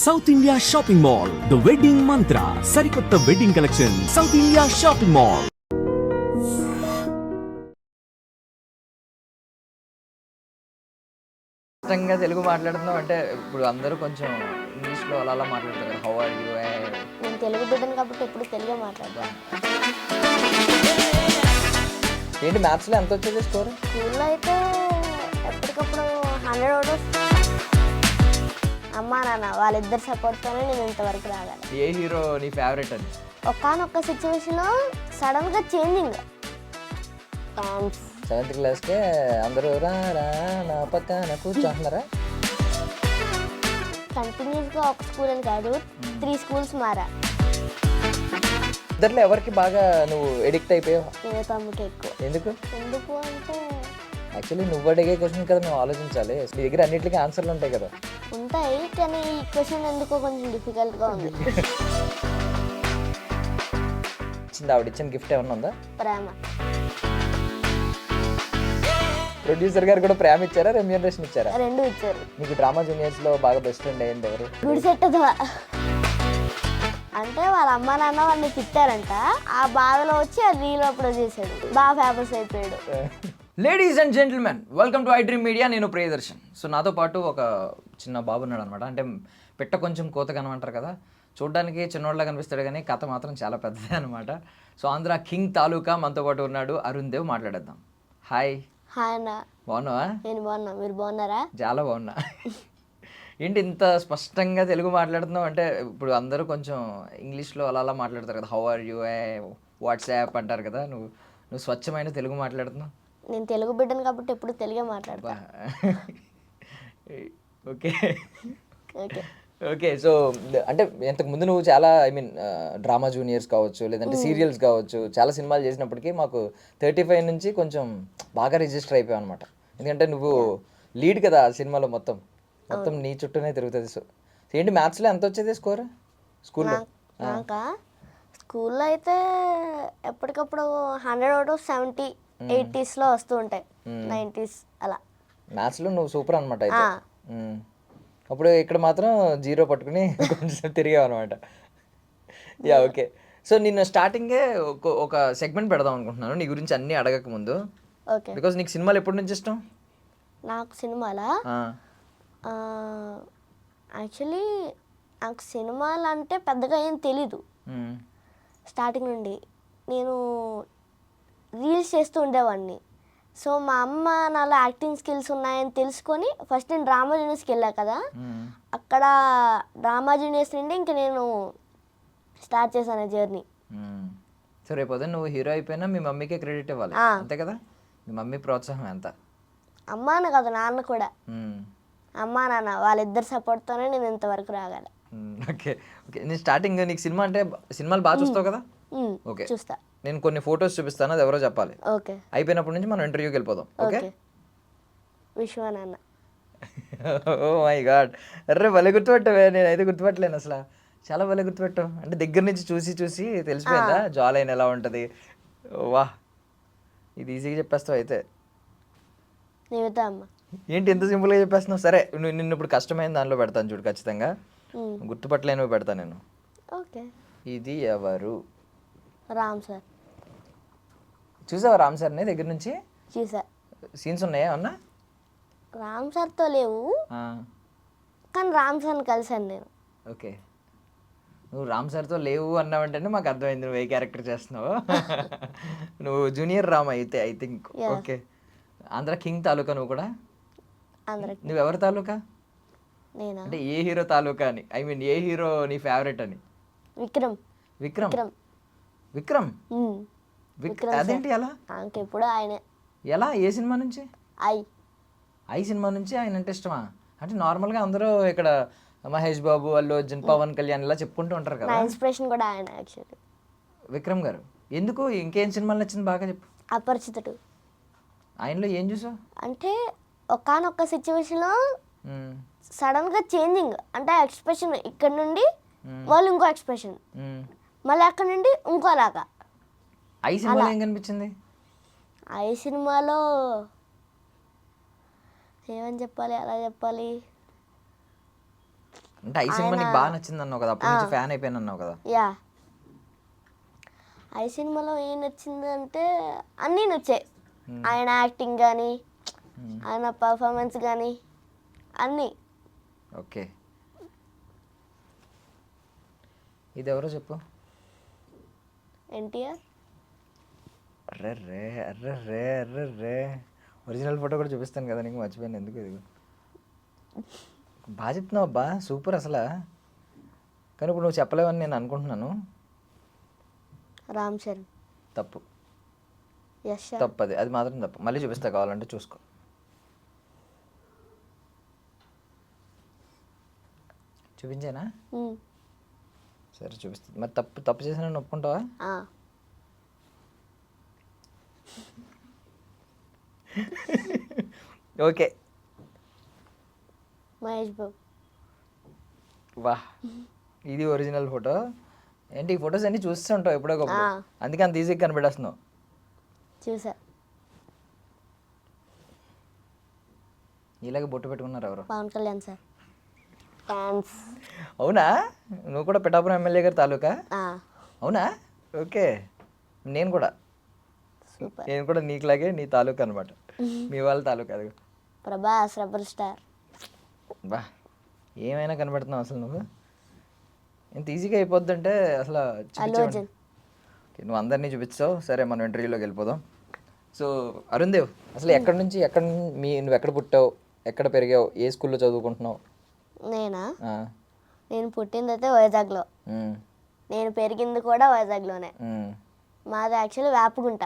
South India shopping mall, the wedding మంత్ర, సరికొత్త wedding collection, south India shopping mall. స్పష్టంగా తెలుగు మాట్లాడుతున్నాం అంటే ఇప్పుడు అందరూ కొంచెం ఇంగ్లీష్లో అలా అలా మాట్లాడతారు కదా. How are you? నేను తెలుగు బిడ్డను కాబట్టి ఎప్పుడు తెలుగే మాట్లాడతాను. ఏంటి మ్యాథ్స్లో ఎంత వచ్చేది స్కోర్? స్కూల్లో అయితే ఎప్పటికప్పుడు 100 అవుట్ ఆఫ్ అమ్మా నాన్న వాళ్ళిద్దరు సపోర్ట్తోనే నేను ఇంతవరకు రాగాను. ఏ హీరో నీ ఫేవరెట్ అని? ఒకానొక్క సిచ్యువేషన్లో సడన్గా చేంజింగ్ థ్యాంక్స్. 7th క్లాస్కే అందరూ రా రా నా పక్కన కూర్చోంటున్నారా? కంటిన్యూస్గా ఒక స్కూల్ అని కాదు 3 స్కూల్స్ మారా. ఇద్దరిలో ఎవరికి బాగా నువ్వు ఎడిక్ట్ అయిపోయావు? నేను తమ్ముకి ఎక్కువ. ఎందుకు అంటే యాక్చువల్లీ నువ్వు అడిగే క్వశ్చన్ కదా మేము ఆలోచించాలి. నీ దగ్గర అన్నింటికి ఆన్సర్లు ఉంటాయి కదా. ఉంటాయి, కానీ ఈ క్వశ్చన్ ఎందుకో కొంచెం డిఫికల్ట్గా ఉంది. ఆవిడ ఇచ్చిన గిఫ్ట్ ఏమన్నా ఉందా? ప్రేమ. ప్రొడ్యూసర్ గారు కూడా ప్రేమ ఇచ్చారా, రెమ్యూనరేషన్ ఇచ్చారా? 2 ఇచ్చారు. నీకు డ్రామా జూనియర్స్లో బాగా బెస్ట్ ఫ్రెండ్ అయ్యింది ఎవరు? గుడి సెట్ అంటే వాళ్ళ అమ్మ నాన్న వాళ్ళని తిట్టారంట, ఆ బాధలో వచ్చి ఆ రీల్ అప్లోడ్ చేశాడు, బాగా ఫేమస్ అయిపోయాడు. Ladies and gentlemen, welcome to iDream Media. నేను ప్రియదర్శన్. సో నాతో పాటు ఒక చిన్న బాబు ఉన్నాడు అనమాట. అంటే పెట్ట కొంచెం కోతగా అంటారు కదా, చూడడానికి చిన్నోళ్ళ కనిపిస్తాడు కానీ కథ మాత్రం చాలా పెద్దదే అనమాట. సో ఆంధ్ర కింగ్ తాలూకా మనతో పాటు ఉన్నాడు అరుణ్ దేవ్. మాట్లాడేద్దాం. హాయ్. హాయ్ అన్న. బాగున్నావా? నేను బాగున్నా, మీరు బాగున్నారా? చాలా బాగున్నా. ఏంటి ఇంత స్పష్టంగా తెలుగు మాట్లాడుతున్నావు అంటే ఇప్పుడు అందరూ కొంచెం ఇంగ్లీష్లో అలా అలా మాట్లాడతారు కదా. హౌ ఆర్ యూ, వాట్సాప్ అంటారు కదా. నువ్వు స్వచ్ఛమైన తెలుగు మాట్లాడుతున్నావు. నేను తెలుగు బిడ్డను కాబట్టి ఎప్పుడు తెలుగే మాట్లాడతా. Okay okay okay. సో అంటే ఇంతకుముందు నువ్వు చాలా డ్రామా జూనియర్స్ కావచ్చు, లేదంటే సీరియల్స్ కావచ్చు, చాలా సినిమాలు చేసినప్పటికీ మాకు 35 నుంచి కొంచెం బాగా రిజిస్టర్ అయిపోయావు అనమాట. ఎందుకంటే నువ్వు లీడ్ కదా ఆ సినిమాలో, మొత్తం నీ చుట్టూనే తిరుగుతుంది. సో ఏంటి మ్యాథ్స్లో ఎంత వచ్చేది స్కోర్ స్కూల్లో? నాకా స్కూల్లో అయితే ఎప్పటికప్పుడు 100 అవుట్ ఆఫ్ 70, 80sలో వస్తూ ఉంటాయి, 90s అలా. మ్యాథ్స్లో నువ్వు సూపర్ అనమాట అయితే. అప్పుడు ఇక్కడ మాత్రం 0 పట్టుకుని కొంచెం తిరిగావు అనమాట. Yeah okay. సో నిన్ను స్టార్టింగే ఒక సెగ్మెంట్ పెడదాం అనుకుంటున్నాను నీ గురించి అన్నీ అడగక ముందు. ఓకే. బికాజ్ నీకు సినిమాలు ఎప్పటి నుంచి ఇష్టం? నాకు సినిమాలా యాక్చువల్లీ నాకు సినిమాలు అంటే పెద్దగా ఏం తెలీదు. స్టార్టింగ్ నుండి నేను రీల్స్ చేస్తూ ఉండేవాడిని. సో మా అమ్మ నాలో యాక్టింగ్ స్కిల్స్ ఉన్నాయని తెలుసుకొని ఫస్ట్ నేను డ్రామా జూనియర్స్కి వెళ్ళా కదా, అక్కడ డ్రామా జూనియర్స్ నుండి ఇంక నేను స్టార్ట్ చేశాను జర్నీ. సో రేపు నువ్వు హీరో అయిపోయినా మీ మమ్మీకే క్రెడిట్ ఇవ్వాలి, అంతే కదా? మీ మమ్మీ ప్రోత్సాహం ఎంత? అమ్మాన కదా నాన్న కూడా. అమ్మా నాన్న వాళ్ళిద్దరు సపోర్ట్తోనే నేను ఇంతవరకు రాగాలి. Okay okay. నేను స్టార్టింగ్ నీకు సినిమా అంటే సినిమాలు బాగా చూస్తావు కదా? ఓకే చూస్తా. నేను కొన్ని ఫొటోస్ చూపిస్తాను, అది ఎవరో చెప్పాలి. ఓకే. అయిపోయినప్పటి నుంచి మనం ఇంటర్వ్యూకి వెళ్ళిపోదాం. ఓకే. విశ్వనాన్న. ఓ మై గాడ్, అర్రే భలే గుర్తుపెట్టావే. నేనైతే గుర్తుపట్టలేను అసలు. చాలా భలే గుర్తుపెట్టావు. అంటే దగ్గర నుంచి చూసి చూసి తెలిసిపోయిందా జా లైన్ ఎలా ఉంటుంది? వా, ఇది ఈజీగా చెప్పేస్తావు అయితే. నిమితా అమ్మ. ఏంటి ఎంత సింపుల్గా చెప్పేస్తున్నావు? సరే నిన్ను ఇప్పుడు కష్టమైన దానిలో పెడతాను చూడు, ఖచ్చితంగా గుర్తుపట్టలేనివి పెడతాను నేను. ఓకే. ఇది ఎవరు? రామ్ సార్. చూసావా రామ్ సార్ని దగ్గర నుంచి? చూసా. సీన్స్ ఉన్నాయా అన్నా? రామ్ సార్తో లేవు, కానీ రామ్ సార్ని కలిసాను నేను. ఓకే. నువ్వు రామ్ సార్తో లేవు అన్నావంటేనే మాకు అర్థమైంది నువ్వు ఏ క్యారెక్టర్ చేస్తున్నావు. నువ్వు జూనియర్ రామ్ అయితే I think. Okay. Andhra King Taluka నువ్వు కూడా? నువ్వు ఎవరి తాలూకా? నేనా? అంటే ఏ హీరో తాలూకా అని, ఐ మీన్ ఏ హీరో నీ ఫేవరెట్ అని? విక్రమ్. విక్రమ్ విక్రమ్ విక్రమ్. అదేంటి అలా? ఎప్పుడు ఆయనే. ఎలా? ఏ సినిమా నుంచి? ఐ సినిమా నుంచి ఆయన అంటే ఇష్టమా? అంటే నార్మల్గా అందరూ ఇక్కడ మహేష్ బాబు, అల్లు అర్జున్, పవన్ కళ్యాణ్ ఇలా చెప్పుకుంటూ ఉంటారు కదా. ఇన్స్పిరేషన్ కూడా ఆయన యాక్చువల్లీ. విక్రమ్ గారు ఎందుకు? ఇంకేం సినిమాలు నచ్చింది బాగా చెప్పు. అపరిచితుడు. ఆయనలో ఏం చూసావు? అంటే ఒకానొక్క సిచ్యువేషన్లో సడన్గా చేంజింగ్, అంటే ఎక్స్ప్రెషన్ ఇక్కడ నుండి మళ్ళీ ఇంకో ఎక్స్ప్రెషన్, మళ్ళీ అక్కడ నుండి ఇంకోలాగా. ఐ సినిమాలో ఏం కనిపించింది? ఐ సినిమాలో ఏమని చెప్పాలి, అలా చెప్పాలి, అంటే ఈ సినిమా నీకు బాగా నచ్చింది అన్నావు కదా, అప్పటి నుంచి ఫ్యాన్ అయిపోయాను అన్నావు కదా. యా, ఐ సినిమాలో ఏం నచ్చింది అంటే అన్నీ నచ్చాయి. ఆయన యాక్టింగ్ కానీ ఆయన పర్ఫార్మెన్స్ కానీ అన్నీ. ఓకే, ఇది ఎవరో చెప్పు. NTR. Array array original photo కూడా చూపిస్తాను కదా నీకు, మర్చిపోయాను ఎందుకు. ఇది బాగా చెప్తున్నావు అబ్బా, సూపర్ అసలు. కానీ ఇప్పుడు నువ్వు చెప్పలేవని నేను అనుకుంటున్నాను. రామ్ చరణ్. తప్పు, యశ్. తప్పు, అది మాత్రం తప్పు. మళ్ళీ చూపిస్తా, కావాలంటే చూసుకో. చూపించేనా? సరే చూపిస్తుంది. మరి తప్పు చేసిన ఒప్పుకుంటావా? ఓకే. మహేష్ బాబు. వా, ఇది ఒరిజినల్ ఫోటో ఏంటి? ఈ ఫొటోస్ అన్ని చూస్తుంటావు ఎప్పుడో ఒకప్పుడు, అందుకే అంత ఈజీగా కనిపెట్టేస్తున్నావు. చూసా. ఇలాగే బొట్టు పెట్టుకున్నారు ఎవరు? పవన్ కళ్యాణ్ సార్. థ్యాంక్స్. అవునా, నువ్వు కూడా పిఠాపురం ఎమ్మెల్యే గారి తాలూకా? అవునా, ఓకే. నేను కూడా నీకులాగే నీ తాలూకా అనమాట, మీ వాళ్ళ తాలూకా. అది ప్రభాస్ రెబల్ స్టార్. బా, ఏమైనా కనబడుతున్నావు అసలు నువ్వు. ఎంత ఈజీగా అయిపోద్దంటే అసలు చూపించే. నువ్వు అందరినీ చూపించావు. సరే, మనం ఇంటర్వ్యూలోకి వెళ్ళిపోదాం. సో అరుణ్ దేవ్, అసలు నువ్వు ఎక్కడ పుట్టావు, ఎక్కడ పెరిగావు, ఏ స్కూల్లో చదువుకుంటున్నావు? నేనా? నేను పుట్టిందైతే వైజాగ్లో, నేను పెరిగింది కూడా వైజాగ్లోనే. మాది యాక్చువల్లీ వేపగుంట.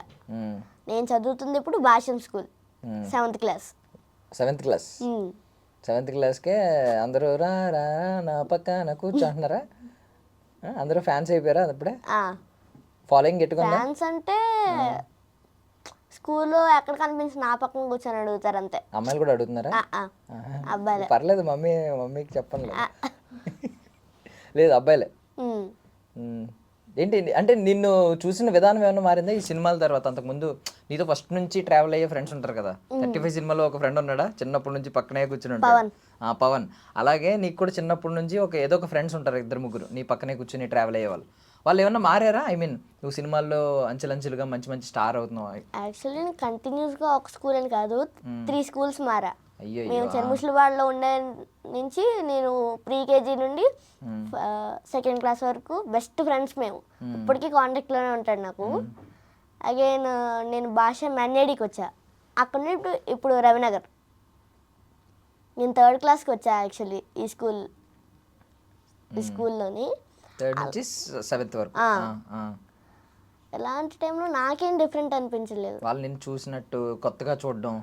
నేను చదువుతుంది ఇప్పుడు భాష్యం స్కూల్, 7th క్లాస్. 7th క్లాస్కే అందరూ రా రా నా పక్కన కూర్చుంటున్నారా? అందరూ ఫ్యాన్స్ అయిపోయారా అప్పుడే? ఫాలోయింగ్ పెట్టుకున్నా? ఫ్యాన్స్ అంటే స్కూల్లో ఎక్కడ కనిపించి నా పక్కన కూర్చొని అడుగుతారు అంతే. అమ్మాయిలు కూడా అడుగుతున్నారా? అబ్బాయిలే. పర్లేదు, మమ్మీకి చెప్పండి. లేదు, అబ్బాయిలే. ఏంటి అంటే నిన్ను చూసిన విధానం ఏమైనా మారిందా ఈ సినిమాల తర్వాత? అంతకుముందు నీతో ఫస్ట్ నుంచి ట్రావెల్ అయ్యే ఫ్రెండ్స్ ఉంటారు కదా, 35 సినిమాలో ఒక ఫ్రెండ్ ఉన్నాడా చిన్నప్పటి నుంచి పక్కనే కూర్చుని ఉంటాడు? పవన్. అలాగే నీకు కూడా చిన్నప్పటి నుంచి ఏదో ఒక ఫ్రెండ్స్ ఉంటారు, 2-3 నీ పక్కనే కూర్చుని ట్రావెల్ అయ్యే వాళ్ళు ఏమన్నా మారారా? ఐ మీన్ నువ్వు సినిమాల్లో అంచెలంచెలుగా మంచి మంచి స్టార్ అవుతున్నావు. యాక్చువల్లీ నేను కంటిన్యూస్గా ఒక స్కూల్ అని కాదు, 3 స్కూల్స్ మారా. అయ్యో, మేము చెరుముసలివాడలో ఉండే నుంచి నేను ప్రీకేజీ నుండి 2nd క్లాస్ వరకు బెస్ట్ ఫ్రెండ్స్ మేము. ఇప్పటికీ కాంటాక్ట్లోనే ఉంటాడు నాకు. అగైన్ నేను భాష మన్నేడికి వచ్చా, అక్కడ నుండి ఇప్పుడు రవినగర్. నేను 3rd క్లాస్కి వచ్చా యాక్చువల్లీ ఈ స్కూల్లోని. 3rd నుంచి 7th వరకు. ఎలాంటి టైంలో నాకేం డిఫరెంట్ అనిపించలేదు. వాళ్ళు నేను చూసినట్టు కొత్తగా చూడడం.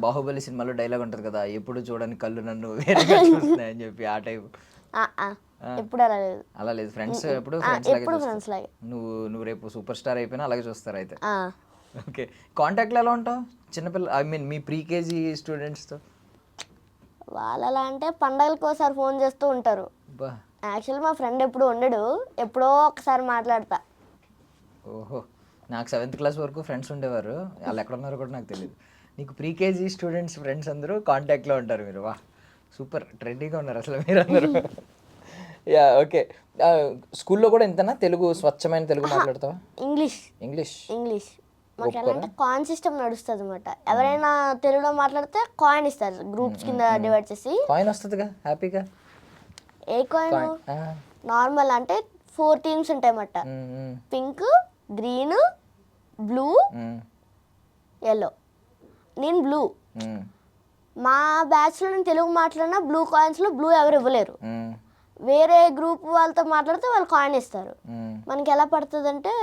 బాహుబలి సినిమాలో డైలాగ్ ఉంటుంది కదా, ఎప్పుడు చూడని కళ్ళు నన్ను వేరేగా చూస్తున్నాయని చెప్పి, ఆ టైప్. ఎప్పుడు అలా లేదు. ఫ్రెండ్స్ ఎప్పుడు ఫ్రెండ్స్ లాగే. నువ్వు రేపు సూపర్ స్టార్ అయిపోయినా అలాగే చూస్తారు అయితే. ఓకే, కాంటాక్ట్లో ఎలా ఉంటావు చిన్నపిల్ల, ఐ మీన్ మీ ప్రీకేజీ స్టూడెంట్స్తో? వాళ్ళు ఎలా అంటే పండగలకు ఒకసారి ఫోన్ చేస్తూ ఉంటారు. యాక్చువల్లీ మా ఫ్రెండ్ ఎప్పుడు ఉండడు, ఎప్పుడో ఒకసారి మాట్లాడతా. ఓహో, నాకు 7th క్లాస్ వరకు ఫ్రెండ్స్ ఉండేవారు, వాళ్ళు ఎక్కడ ఉన్నారో కూడా నాకు తెలియదు. నీకు ప్రీకేజీ స్టూడెంట్స్ ఫ్రెండ్స్ అందరూ కాంటాక్ట్లో ఉంటారు మీరు. వా, సూపర్ ట్రెండీగా ఉన్నారు అసలు మీరు అందరూ. Yeah, okay. స్కూల్లో కూడా ఇంతనా తెలుగు, స్వచ్ఛమైన తెలుగు మాట్లాడతావా? ఇంగ్లీష్ మాకు ఎలా అంటే కాయిన్ సిస్టమ్ నడుస్తుంది అనమాట. ఎవరైనా తెలుగులో మాట్లాడితే కాయిన్ ఇస్తారు, గ్రూప్స్ కింద డివైడ్ చేసి. కాయిన్ వస్తుందిగా హ్యాపీగా. ఏ కాయిన్? నార్మల్ అంటే 4 టీమ్స్ ఉంటాయి అన్నమాట. Pink, green, blue, yellow. నేను బ్లూ. మా బ్యాచ్లో నేను తెలుగు మాట్లాడినా బ్లూ కాయిన్స్లో బ్లూ ఎవరు ఇవ్వలేరు. వేరే గ్రూప్ వాళ్ళతో మాట్లాడితే వాళ్ళు కాయిన్ ఇస్తారు. మనకి ఎలా పడుతుంది అంటే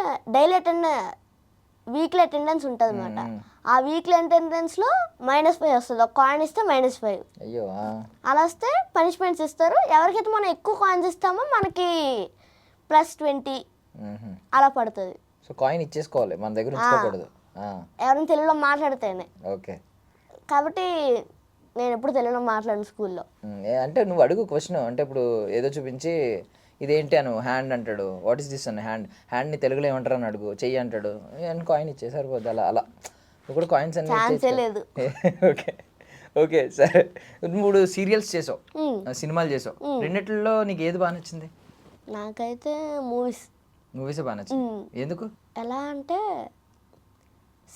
వీక్లీ అటెండెన్స్ ఉంటుంది అనమాట. ఆ వీక్లీ అటెండెన్స్లో -5 వస్తుంది. ఒక కాయిన్ ఇస్తే -5. అయ్యో, అలా వస్తే పనిష్మెంట్స్ ఇస్తారు. ఎవరికైతే మనం ఎక్కువ కాయిన్స్ ఇస్తామో మనకి +20 అలా పడుతుంది. సో కాయిన్ ఇచ్చేసుకోవాలి, మన దగ్గర ఉంచుకోకూడదు ఎవరైనా తెలుగులో మాట్లాడితేనే. ఓకే, కాబట్టి నేను ఎప్పుడు తెలుగులో మాట్లాడిన స్కూల్లో. అంటే నువ్వు అడుగు క్వశ్చన్, అంటే ఇప్పుడు ఏదో చూపించి ఇదేంటి అను, హ్యాండ్ అంటాడు, వాట్ ఈస్ దిస్ అని, హ్యాండ్ని తెలుగులో ఏమంటారు అని అడుగు, చెయ్యి అంటాడు, కాయిన్ ఇచ్చే సరిపోద్ది. అలా నువ్వు కూడా కాయిన్స్ అన్ని. లేదు. ఓకే, ఓకే సరే. 3 సీరియల్స్ చేసావు, సినిమాలు చేసావు, రెండిట్లో నీకు ఏది బాగా నచ్చింది? నాకైతే మూవీస్ బాగా నచ్చింది. ఎందుకు? ఎలా అంటే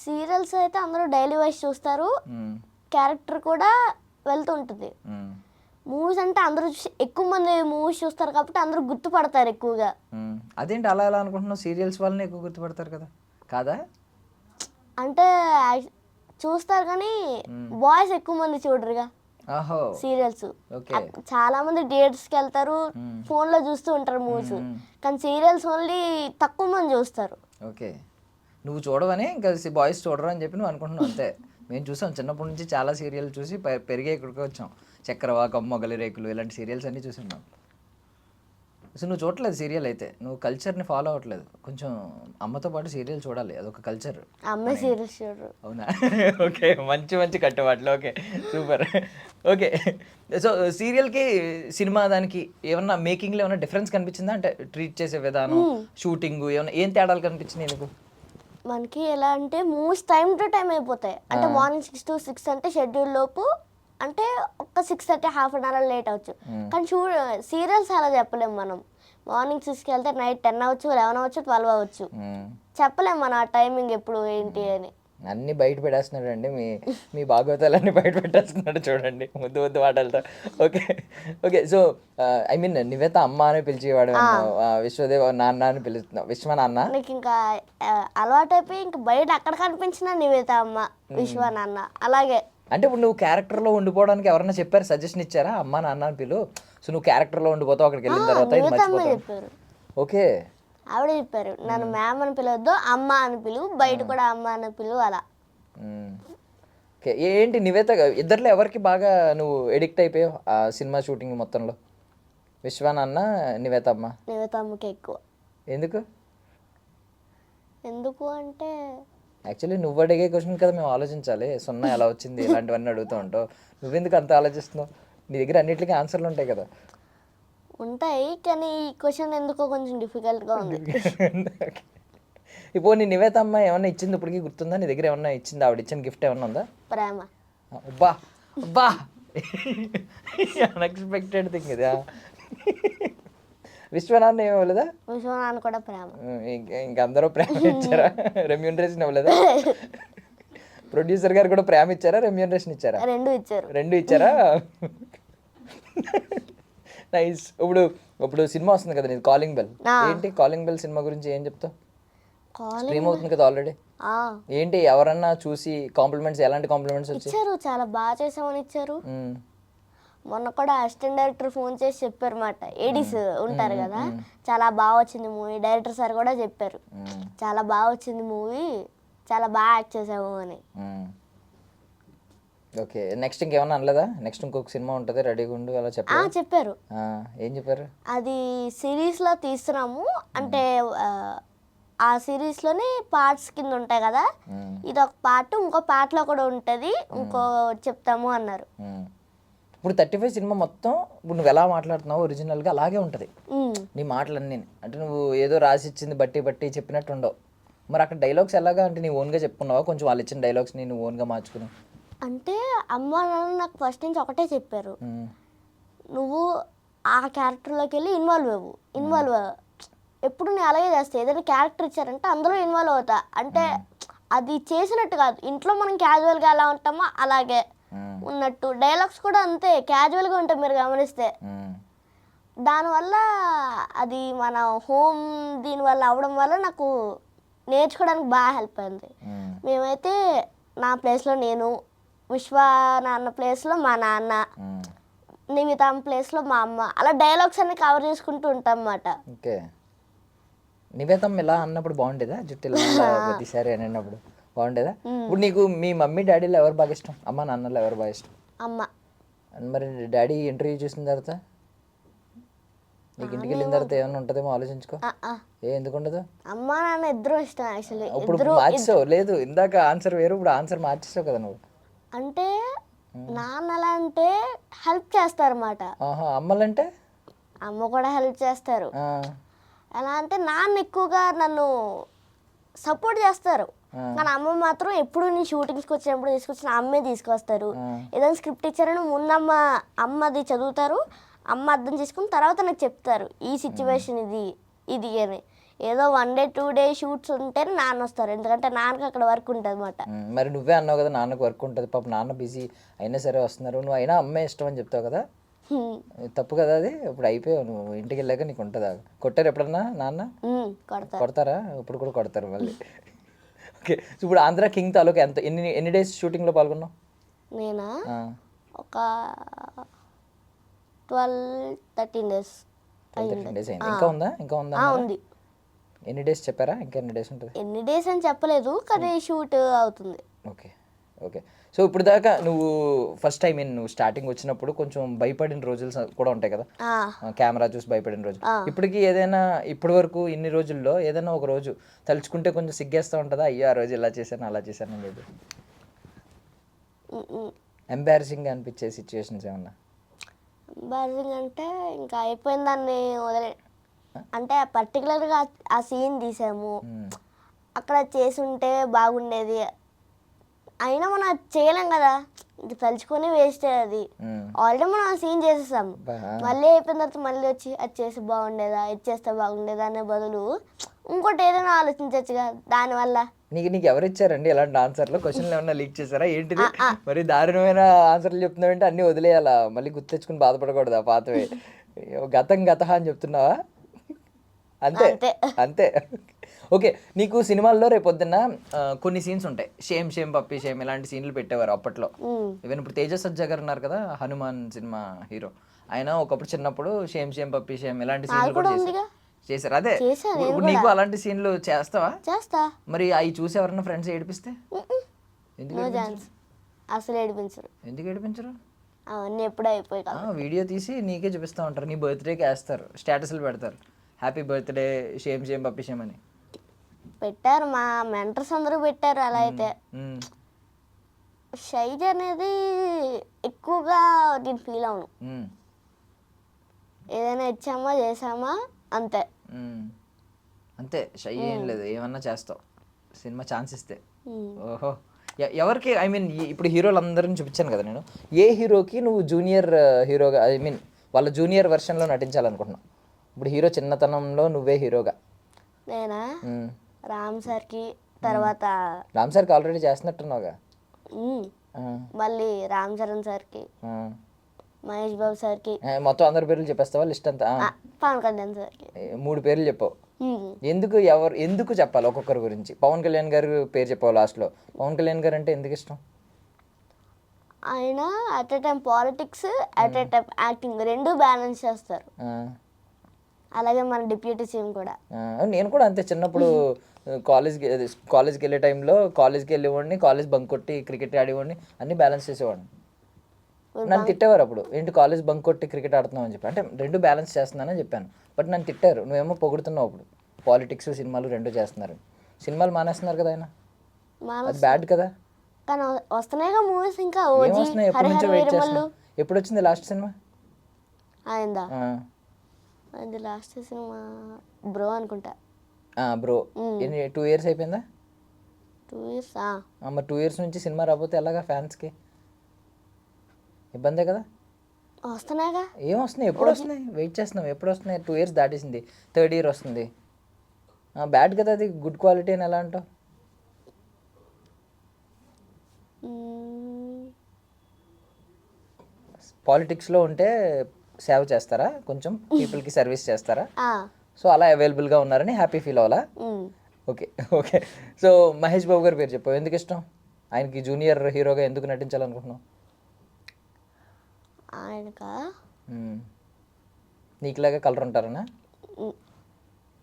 సీరియల్స్ అయితే అందరూ డైలీ వైజ్ చూస్తారు, క్యారెక్టర్ కూడా వెళ్తుంటుంది. మూవీస్ అంటే అందరూ ఎక్కువ మంది మూవీస్ చూస్తారు కాబట్టి అందరూ గుర్తుపడతారు ఎక్కువగా. అదేంటి అలా ఎలా అనుకుంటున్నావు? సీరియల్స్ వాళ్ళని ఎక్కువ గుర్తుపడతారు కదా, కాదా? అంటే చూస్తారు కానీ బాయ్స్ ఎక్కువ మంది చూడరుగా సీరియల్స్. చాలా మంది థియేటర్స్కి వెళ్తారు, ఫోన్లో చూస్తూ ఉంటారు మూవీస్, కానీ సీరియల్స్ ఓన్లీ తక్కువ మంది చూస్తారు. ఓకే, నువ్వు చూడవని ఇంకా బాయ్స్ చూడరు అని చెప్పి నువ్వు అనుకుంటున్నావు అంతే. మేము చూసాం చిన్నప్పటి నుంచి చాలా సీరియల్ చూసి పెరిగే ఇక్కడికి వచ్చాం. చక్రవాకం, మొగలి రేకులు, ఇలాంటి సీరియల్స్ అన్నీ చూసాం. అసలు నువ్వు చూడలేదు సీరియల్ అయితే, నువ్వు కల్చర్ని ఫాలో అవ్వట్లేదు. కొంచెం అమ్మతో పాటు సీరియల్ చూడాలి, అదొక కల్చర్. అమ్మ సీరియల్స్ చూడరు. అవునా? ఓకే, మంచి కట్టుబాట్లు. Okay super. ఓకే, సో సీరియల్కి సినిమా దానికి ఏమన్నా మేకింగ్లో ఏమన్నా డిఫరెన్స్ కనిపించిందా? అంటే ట్రీట్ చేసే విధానం, షూటింగ్ ఏమన్నా ఏం తేడాలు కనిపించినాయి నీకు? మనకి ఎలా అంటే మూవీస్ టైం టు టైం అయిపోతాయి. అంటే మార్నింగ్ 6 to 6 అంటే షెడ్యూల్ లోపు, అంటే ఒక 6:30 హాఫ్ అన్ అవర్ లేట్ అవచ్చు. కానీ సీరియల్స్ అలా చెప్పలేము మనం. మార్నింగ్ 6కి వెళ్తే నైట్ 10 అవ్వచ్చు, 11 అవ్వచ్చు, 12 అవ్వచ్చు. చెప్పలేము మన టైమింగ్ ఎప్పుడు ఏంటి అని. అన్నీ బయట పెట్టేస్తున్నాడు అండి, మీ భాగవతాలన్నీ బయట పెట్టేస్తున్నాడు చూడండి ముద్దు మాటలతో. Okay so I mean Nivetha అమ్మ అని పిలిచేవాడు, విశ్వదేవ్ నాన్న అని పిలుస్తున్నావు, విశ్వ నాన్న. నీకు ఇంకా అలవాటు అయిపోయి ఇంకా బయట అక్కడ కనిపించిన నివేత అమ్మ, విశ్వ నాన్న అలాగే. అంటే ఇప్పుడు నువ్వు క్యారెక్టర్లో ఉండిపోవడానికి ఎవరైనా చెప్పారు, సజెషన్ ఇచ్చారా? అమ్మ నాన్న అని పిలు, సో నువ్వు క్యారెక్టర్లో ఉండిపోతావు అక్కడికి వెళ్ళిన తర్వాత ఇది మర్చిపోతావు. ఓకే, ఆవిడ చెప్పారు నన్ను మ్యామ్ అని పిలవద్దు, అమ్మ అని పిలువు, బయట కూడా అమ్మ అని పిలువు అలా. ఓకే, ఏంటి నివేత ఇద్దరిలో ఎవరికి బాగా నువ్వు ఎడిక్ట్ అయిపోయావు ఆ సినిమా షూటింగ్ మొత్తంలో? విశ్వానాన్న, నివేత అమ్మ? నివేత అమ్మకి ఎక్కువ. ఎందుకు అంటే యాక్చువల్లీ నువ్వు అడిగే క్వశ్చన్ కదా మేము ఆలోచించాలి. సున్నా ఎలా వచ్చింది ఇలాంటివన్నీ అడుగుతూ ఉంటావు, నువ్వెందుకు అంత ఆలోచిస్తున్నావు? నీ దగ్గర అన్నిటికీ ఆన్సర్లు ఉంటాయి కదా. ఉంటాయి, కానీ ఈ క్వశ్చన్ ఎందుకో కొంచెం డిఫికల్ట్గా ఉంది. ఇప్పుడు నీ నివేత అమ్మ ఏమన్నా ఇచ్చింది ఇప్పటికీ గుర్తుందా? నీ దగ్గర ఏమన్నా ఇచ్చింది, ఆవిడ ఇచ్చిన గిఫ్ట్ ఏమన్నా ఉందా? ప్రేమ. అబ్బా అన్ఎక్స్పెక్టెడ్ థింగ్ ఇదా. విశ్వనాథ్ ఏమి ఇవ్వలేదా? విశ్వనాథ్ కూడా ప్రేమ. ఇంకా అందరూ ప్రేమ ఇచ్చారా? రెమ్యూనరేషన్ ఇవ్వలేదా? ప్రొడ్యూసర్ గారు కూడా ప్రేమ ఇచ్చారా, రెమ్యూనరేషన్ ఇచ్చారా? రెండు ఇచ్చారా? నైస్. ఇప్పుడు సినిమా వస్తుంది కదా నీది, కాలింగ్ బెల్. ఏంటి కాలింగ్ బెల్ సినిమా గురించి ఏం చెప్తావు? స్ట్రీమ్ అవుతుంది కదా ఆల్రెడీ. ఏంటి ఎవరన్నా చూసి కాంప్లిమెంట్స్, ఎలాంటి కాంప్లిమెంట్స్ వచ్చారు? చాలా బాగా చేసామని ఇచ్చారు. మొన్న కూడా అసిస్టెంట్ డైరెక్టర్ ఫోన్ చేసి చెప్పారు మాట, ఏడీస్ ఉంటారు కదా, చాలా బాగా వచ్చింది మూవీ. డైరెక్టర్ సార్ కూడా చెప్పారు చాలా బాగా వచ్చింది మూవీ, చాలా బాగా యాక్ట్ చేసావు అని. ఓకే, నెక్స్ట్ ఇంకేమన్నా అనలేదా? నెక్స్ట్ ఇంకొక సినిమా ఉంటుంది రెడీగా ఉండు అలా చెప్పారు. ఏం చెప్పారు? అది సిరీస్లో తీస్తున్నాము, అంటే ఆ సిరీస్లోనే పార్ట్స్ కింద ఉంటాయి కదా, ఇది ఒక పార్ట్, ఇంకో పార్ట్లో కూడా ఉంటుంది, ఇంకో చెప్తాము అన్నారు. ఇప్పుడు 35 సినిమా మొత్తం ఇప్పుడు నువ్వు ఎలా మాట్లాడుతున్నావు ఒరిజినల్గా అలాగే ఉంటుంది నీ మాటలన్నీ. అంటే నువ్వు ఏదో రాసి ఇచ్చింది బట్టి చెప్పినట్టు ఉండవు. మరి అక్కడ డైలాగ్స్ ఎలాగా? అంటే నీ ఓన్గా చెప్పుకున్నావా కొంచెం వాళ్ళు ఇచ్చిన డైలాగ్స్ని నువ్వు ఓన్గా మార్చుకున్నావు? అంటే అమ్మ నాన్న నాకు ఫస్ట్ నుంచి ఒకటే చెప్పారు, నువ్వు ఆ క్యారెక్టర్లోకి వెళ్ళి ఇన్వాల్వ్ ఎప్పుడు నేను అలాగే చేస్తాను. ఏదైనా క్యారెక్టర్ ఇచ్చారంటే అందులో ఇన్వాల్వ్ అవుతా. అంటే అది చేసినట్టు కాదు, ఇంట్లో మనం క్యాజువల్గా ఎలా ఉంటామో అలాగే ఉన్నట్టు. డైలాగ్స్ కూడా అంతే క్యాజువల్గా ఉంటాయి మీరు గమనిస్తే. దానివల్ల అది మన హోమ్ దీనివల్ల అవడం వల్ల నాకు నేర్చుకోవడానికి బాగా హెల్ప్ అయింది. మేమైతే నా ప్లేస్లో నేను, విశ్వ నాన్న ప్లేస్లో మా నాన్న, నివేత ప్లేస్లో మా అమ్మ, అలా డైలాగ్స్ అన్ని కవర్ చేసుకుంటూ ఉంటాం అన్నమాట. ఓకే, నివేతం ఇలా అన్నప్పుడు బాగుండేదా? జుట్టు ప్రతిసారి అని అన్నప్పుడు బాగుండేదా? ఇప్పుడు నీకు మీ మమ్మీ డాడీలో ఎవరు బాగా ఇష్టం? అమ్మ నాన్నలో ఎవరు బాగా ఇష్టం? అమ్మ. మరి డాడీ ఇంటర్వ్యూ చూసిన తర్వాత నీకు ఇంటికి వెళ్ళిన తర్వాత ఏమైనా ఉంటుందేమో ఆలోచించుకో. ఎందుకు ఉండదు? అమ్మ నాన్న ఇద్దరు ఇష్టం యాక్చువల్లీ. ఇప్పుడు మార్చేసావు లేదు, ఇందాక ఆన్సర్ వేరు, ఇప్పుడు ఆన్సర్ మార్చేసావు కదా నువ్వు. అంటే నాన్న ఎలా అంటే హెల్ప్ చేస్తారు అన్నమాట. అమ్మలంటే అమ్మ కూడా హెల్ప్ చేస్తారు. ఎలా అంటే నాన్న ఎక్కువగా నన్ను సపోర్ట్ చేస్తారు. కానీ అమ్మ మాత్రం ఎప్పుడు నేను షూటింగ్స్కి వచ్చినప్పుడు తీసుకొచ్చిన అమ్మే తీసుకొస్తారు. ఏదైనా స్క్రిప్ట్ ఇచ్చారని ముందమ్మ అమ్మది చదువుతారు, అమ్మ అర్థం చేసుకుని తర్వాత నాకు చెప్తారు ఈ సిచ్యువేషన్ ఇది అని. ఏదో 1 day 2 day షూట్స్ ఉంటేనే నాన్న వస్తారు, ఎందుకంటే నాన్నకి అక్కడ వర్క్ ఉంటుంది అనమాట. మరి నువ్వే అన్నావు కదా నాన్నకు వర్క్ ఉంటుంది, పాప నాన్న బిజీ అయినా సరే వస్తున్నారు, నువ్వు అయినా అమ్మే ఇష్టం అని చెప్తావు కదా, తప్పు కదా అది? ఇప్పుడు అయిపోయావు, నువ్వు ఇంటికి వెళ్ళాక నీకు ఉంటుందా? కొట్టారు ఎప్పుడన్నా నాన్న? కొడతారా? ఇప్పుడు కూడా కొడతారు మళ్ళీ. ఓకే, ఇప్పుడు ఆంధ్ర కింగ్ తాలూకా ఎన్ని డేస్ షూటింగ్లో పాల్గొన్నావు? నేనా ఒక 12-13 days. 13 days అయింది. ఇంకా ఉందా? ఉంది. ఎన్ని డేస్ చెప్పారా? ఇంకా ఎన్ని డేస్ ఉంటుంది? ఎన్ని డేస్ అని చెప్పలేదు, కానీ షూట్ అవుతుంది. ఓకే. సో ఇప్పుడు దాకా నువ్వు ఫస్ట్ టైం నువ్వు స్టార్టింగ్ వచ్చినప్పుడు కొంచెం భయపడిన రోజులు కూడా ఉంటాయి కదా, కెమెరా చూసి భయపడిన రోజు. ఇప్పటికి ఏదైనా ఇప్పటి వరకు ఇన్ని రోజుల్లో ఏదైనా ఒక రోజు తలుచుకుంటే కొంచెం సిగ్గేస్తూ ఉంటుందా? అయ్యో ఆ రోజు ఇలా చేశాను అలా చేశాను అని లేదు, ఎంబారసింగ్ అనిపించే సిచ్యువేషన్స్ ఏమన్నా? ఎంబారసింగ్ అంటే ఇంకా అయిపోయిన దాన్ని వదిలే, అంటే పర్టికులర్గా ఆ సీన్ తీసాము, అక్కడ చేసుంటే బాగుండేది, అయినా మనం అది చేయలేం కదా, ఇంక తలుచుకొని వేస్ట్ అది. ఆల్రెడీ మనం ఆ సీన్ చేసేసాము, మళ్ళీ అయిపోయిన తర్వాత మళ్ళీ వచ్చి అది చేస్తే బాగుండేదా, ఇది చేస్తే బాగుండేదా అనే బదులు ఇంకోటి ఏదైనా ఆలోచించచ్చుగా. దానివల్ల నీకు ఎవరు ఇచ్చారండి ఇలాంటి ఆన్సర్లు? క్వశ్చన్లు ఏమన్నా లీక్ చేశారా ఏంటిది? మరి దారుణమైన ఆన్సర్లు చెప్తున్నావంటే అన్నీ వదిలేయాలా, మళ్ళీ గుర్తు తెచ్చుకుని బాధపడకూడదా పాతవే? గత అని చెప్తున్నావా? అంతే. ఓకే, నీకు సినిమాల్లో రేపొద్దున్న కొన్ని సీన్స్ ఉంటాయి, షేమ్ పప్పి షేమ్ ఇలాంటి సీన్లు పెట్టేవారు అప్పట్లో. ఈవెన్ ఇప్పుడు తేజ సజ్జా గారు ఉన్నారు కదా, హనుమాన్ సినిమా హీరో, ఆయన ఒకప్పుడు చిన్నప్పుడు షేమ్ పప్పి షేమ్ ఇలాంటి సీన్లు కూడా చేశారు. అదే ఇప్పుడు నీకు అలాంటి సీన్లు చేస్తా మరి అవి చూసి ఎవరన్నా ఫ్రెండ్స్ ఏడిపిస్తే అసలు ఏడిపించరు. ఎందుకు ఏడిపించరు? అవన్నీ ఎప్పుడూ అయిపోయి వీడియో తీసి నీకే చూపిస్తూ ఉంటారు, నీ బర్త్డేకి వేస్తారు, స్టేటస్లు పెడతారు, happy birthday shame puppy shame అని పెట్టారు, మా మెంటర్స్ అందరూ పెట్టారు. అలా అయితే షైజ్ అనేది ఎక్కువగా నేను ఫీల్ అవును, ఏదైనా ఇచ్చామా చేసామా అంతే షై ఏం లేదు, ఏమన్నా చేస్తావు సినిమా ఛాన్స్ ఇస్తే. ఓహో, ఎవరికి ఐ మీన్ ఇప్పుడు హీరోలు అందరిని చూపించాను కదా నేను, ఏ హీరోకి నువ్వు జూనియర్ హీరోగా ఐ మీన్ వాళ్ళ జూనియర్ వెర్షన్లో నటించాలనుకుంటున్నావు? ఇప్పుడు హీరో చిన్నతనంలో నువ్వే హీరోగా. నేనా రామ్ సార్కి, తర్వాత రామ్ సార్కి ఆల్రెడీ చేస్తున్నట్టున్నావుగా, మళ్ళీ రామ్ చరణ్ సార్కి, మహేష్ బాబు సార్కి, మొత్తం అందరి పేర్లు చెప్పేస్తావా లిస్ట్ అంతా? పవన్ కళ్యాణ్ సార్కి 3 పేర్లు చెప్పావు. ఎందుకు చెప్పాలి ఒక్కొక్కరి గురించి? పవన్ కళ్యాణ్ గారి పేరు చెప్పావు లాస్ట్లో. పవన్ కళ్యాణ్ గారు అంటే ఎందుకు ఇష్టం? ఆయన at a time politics, at a time acting రెండు బ్యాలెన్స్ చేస్తారు. అలాగే మన డిప్యూటీ సీఎం కూడా. నేను కూడా అంతే, చిన్నప్పుడు కాలేజ్కి వెళ్ళే టైంలో కాలేజ్కి వెళ్ళేవాడిని, కాలేజ్ బంక్ కొట్టి క్రికెట్ ఆడేవాడిని, అన్నీ బ్యాలెన్స్ చేసేవాడిని. నన్ను తిట్టేవారు అప్పుడు, ఏంటి కాలేజ్ బంక్ కొట్టి క్రికెట్ ఆడుతున్నావు అని చెప్పి. అంటే రెండు బ్యాలెన్స్ చేస్తున్నానని చెప్పాను, బట్ నన్ను తిట్టారు, నువ్వేమో పొగుడుతున్నావు అప్పుడు పాలిటిక్స్ సినిమాలు రెండు చేస్తున్నారు. సినిమాలు మానేస్తున్నారు కదా ఆయన, అది బ్యాడ్ కదా. కానీ వస్తున్నాయిగా మూవీస్, ఇంకా ఎప్పటి నుంచో వెయిట్ చేస్తున్నా. ఎప్పుడు వచ్చింది లాస్ట్ సినిమా అయిందా? అది లాస్ట్ సినిమా బ్రో అనుకుంటా. బ్రో 2 years అయిపోయిందా? 2 years. మరి 2 years నుంచి సినిమా రాకపోతే ఎలాగా? ఫ్యాన్స్కి ఇబ్బందే కదా. వస్తున్నాయిగా. ఏం వస్తున్నాయి? ఎప్పుడు వస్తున్నాయి? వెయిట్ చేస్తున్నాం, ఎప్పుడు వస్తున్నాయి? 2 years దాటేసింది, 3rd year వస్తుంది. బ్యాడ్ కదా అది, గుడ్ క్వాలిటీ అని ఎలా అంటావు? పాలిటిక్స్లో ఉంటే సేవ చేస్తారా, కొంచెం పీపుల్కి సర్వీస్ చేస్తారా? సో అలా అవైలబుల్గా ఉన్నారని హ్యాపీ ఫీల్ అవ్వాలా? ఓకే. సో మహేష్ బాబు గారి పేరు చెప్పావు, ఎందుకు ఇష్టం? ఆయనకి జూనియర్ హీరోగా ఎందుకు నటించాలనుకుంటున్నావు? ఆయనకా నీకులాగా కలర్ ఉంటారనా?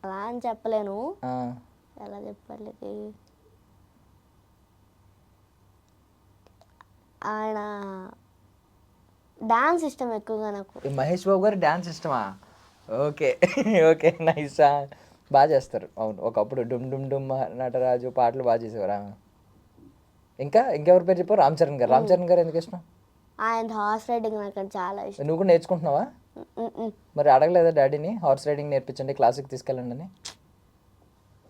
అలా అని చెప్పలేను, ఎలా చెప్పాలి. ఆయన డాన్స్ ఇష్టం ఎక్కువగా నాకు. మహేష్ బాబు గారు డాన్స్ ఇష్టమా? Okay nice. బాగా చేస్తారు. అవును, ఒకప్పుడు డుమ్ డుమ్ డుమ్ నటరాజు పాటలు బాగా చేసేవారా? ఇంకెవరి పేరు చెప్పారు? రామ్ చరణ్ గారు. రామ్ చరణ్ గారు ఎందుకు ఇష్టం? ఆయన హార్స్ రైడింగ్ నాకు చాలా ఇష్టం. నువ్వు కూడా నేర్చుకుంటున్నావా? మరి అడగలేదా డాడీని హార్స్ రైడింగ్ నేర్పించండి, క్లాసిక్ తీసుకెళ్ళండి అని?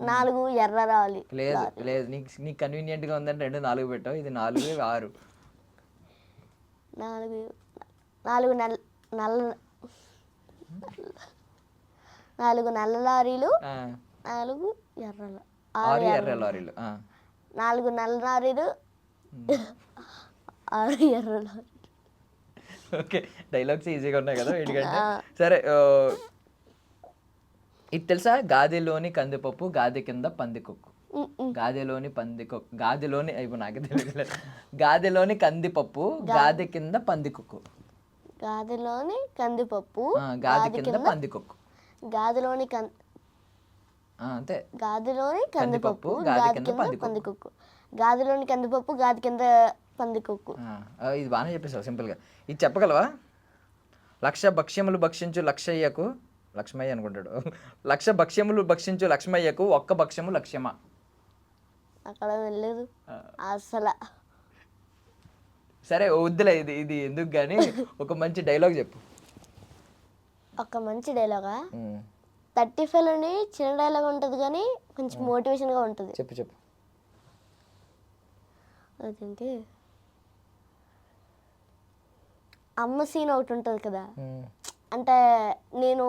4 ఎర్ర రావాలి. లేదు లేదు, నీకు కన్వీనియంట్గా ఉందంటే 2 4 పెట్టావు, ఇది 4 6. 4 నల్ల లారీలు, 4 ఎర్ర 6 ఎర్ర లారీలు. 4 నల్ల లారీలు, 6 ఎర్ర లారీలు. ఓకే, డైలాగ్స్ ఈజీగా ఉన్నాయి కదా వీటికంటే. సరే, ఇది తెలుసా? గాదిలోని కందిపప్పు, గాది కింద పందికొక్కు. గాదిలోని పందికొక్కు, గాదిలోని అయిపో నాకే తెలియదు. గాదిలోని కందిపప్పు, గాది కింద పందికొక్కు. గాదిలోని కందిపప్పు, గాది కింద పందికొక్కు. గాదిలోని అంతే. గాదిలోని కందిపప్పు, గాది కింద పందికొక్కు. గాదిలోని కందిపప్పు, గాది కింద పందికొక్కు. ఇది బాగానే చెప్పేసావు సింపుల్గా. ఇది చెప్పగలవా? 1,00,000 భక్ష్యములు భక్షించు లక్షయ్యకు, లక్ష్మయ్య అనుకుంటాడు, 1,00,000 భక్ష్యములు భక్షించు లక్ష్మయ్యకు ఒక్క భక్ష్యము లక్ష్యమా? అక్కడ వెళ్ళలేదు అసలు. సరే వద్దులే, ఇది ఎందుకు కానీ ఒక మంచి డైలాగ్ చెప్పు. ఒక మంచి డైలాగా? 35లోని చిన్న డైలాగ్ ఉంటుంది కానీ కొంచెం మోటివేషన్గా ఉంటుంది. చెప్పు చెప్పు. అదేంటి, అమ్మ సీన్ ఒకటి ఉంటుంది కదా, అంటే నేను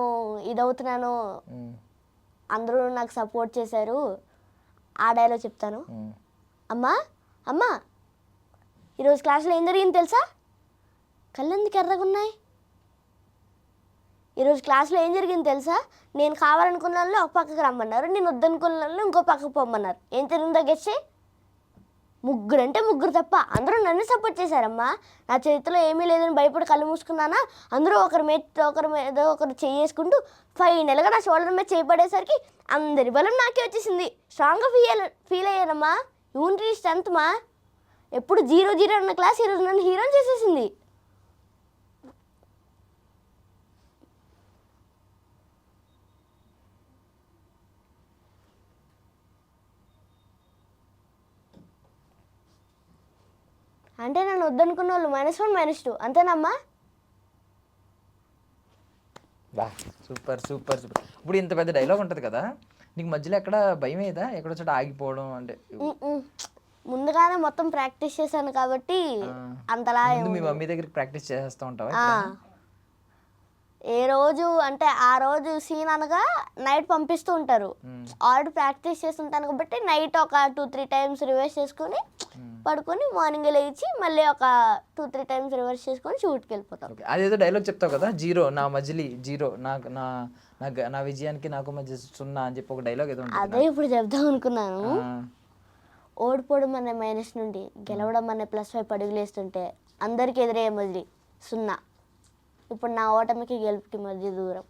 ఇదవుతున్నాను, అందరూ నాకు సపోర్ట్ చేశారు, ఆ డైలాగ్ చెప్తాను. అమ్మా అమ్మా, ఈరోజు క్లాస్లో ఏం జరిగింది తెలుసా? కళ్ళు ఎందుకు ఎర్రగా ఉన్నాయి? ఈరోజు క్లాస్లో ఏం జరిగింది తెలుసా? నేను కావాలనుకున్న వాళ్ళు ఒక పక్కకు రమ్మన్నారు, నేను వద్దనుకున్న వాళ్ళు ఇంకో పక్కకు పొమ్మన్నారు. ఏం జరిగిందో గెస్ చేయి. 3 అంటే 3 తప్ప అందరూ నన్ను సపోర్ట్ చేశారమ్మా. నా చేతిలో ఏమీ లేదని భయపడి కళ్ళు మూసుకున్నానా, అందరూ ఒకరి మీద ఒకరు చేసుకుంటూ ఫైనల్గా నా షోల్డర్ మీద చేయబడేసరికి అందరి బలం నాకే వచ్చేసింది. స్ట్రాంగ్గా ఫీల్ అయ్యానమ్మా. యూనిటీ స్ట్రెంత్ మా. ఎప్పుడు 0-0 అన్న క్లాస్ ఈరోజు నన్ను హీరోని చేసేసింది. అంటే నన్ను వద్దనుకున్న వాళ్ళు -1 -2 అంతేనమ్మా. బా, సూపర్ సూపర్ సూపర్. ఇప్పుడు ఇంత పెద్ద డైలాగ్ ఉంటుంది కదా, నీకు మధ్యలో ఎక్కడ భయం ఏదా? ఎక్కడో చోట ఆగిపోవడం అంటే? ముందుగానే మొత్తం ప్రాక్టీస్ చేశాను కాబట్టి అంతలా. మీ మమ్మీ దగ్గరికి ప్రాక్టీస్ చేస్తూ ఉంటావా? ఏ రోజు అంటే ఆ రోజు సీన్ అనగా నైట్ పంపిస్తూ ఉంటారు. ఆల్రెడీ ప్రాక్టీస్ చేస్తుంటాను కాబట్టి నైట్ ఒక 2-3 టైమ్స్ రివర్స్ చేసుకొని పడుకొని మార్నింగ్ లేచి మళ్ళీ ఒక 2-3 టైమ్స్ రివర్స్ చేసుకొని షూట్కి వెళ్ళిపోతాం. అదేదో డైలాగ్ చెప్తావు కదా, 0 నా మజిలీ 0 నాకు నా విజయానికి నాకు మధ్య 0 అని చెప్పి ఒక డైలాగ్ ఏదో ఉంటుంది. అదే ఇప్పుడు చెప్దాం అనుకున్నాను. ఓడిపోవడం అనే మైనస్ నుండి గెలవడం అనే +5 అడుగులు వేస్తుంటే అందరికి ఎదురయ్యే మజిలీ 0. ఇప్పుడు నా ఓటమికి గెలుపుకి మధ్య దూరం.